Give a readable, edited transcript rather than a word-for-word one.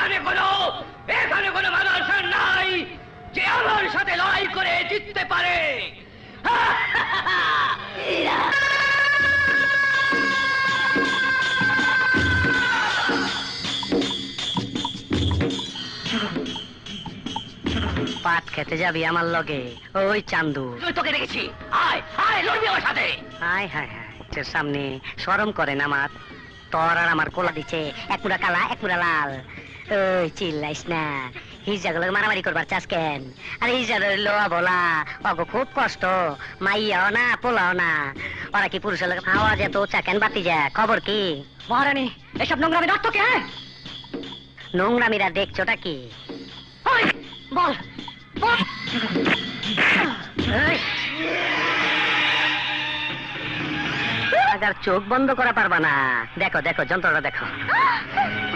এখানে কোনো মানুষ নাই যে আমার সাথে লড়াই করে জিততে পারে। পাট খেতে যাবি আমার লগে? ওই চান্দু, তুই তোকে দেখেছি, আয় আয় লড়বি আমার সাথে। হায় হায় হায়, তোর সামনে শরম করে না আমার? তোর আর আমার কোলা দিচ্ছে, এক মুড়া কালা এক মুড়া লাল। ওই চিল্লাইস না, হিজাগুলো মারামারি করবার চাস কেন? আর হিজার লোয়া বলা অগো খুব কষ্ট, মাইয়াও না পোলাও না, ওরা কি পুরুষের লোক আওয়াজ এত উঁচা কেন বাতি যা? খবর কি মহারানী? এসব নোংরামি রাখতো কে? নোংরামিরা দেখছোটা কি? ওই, বল বল। এই, আগার চোখ বন্ধ করা পারবা না। দেখো দেখো যন্ত্রটা দেখো।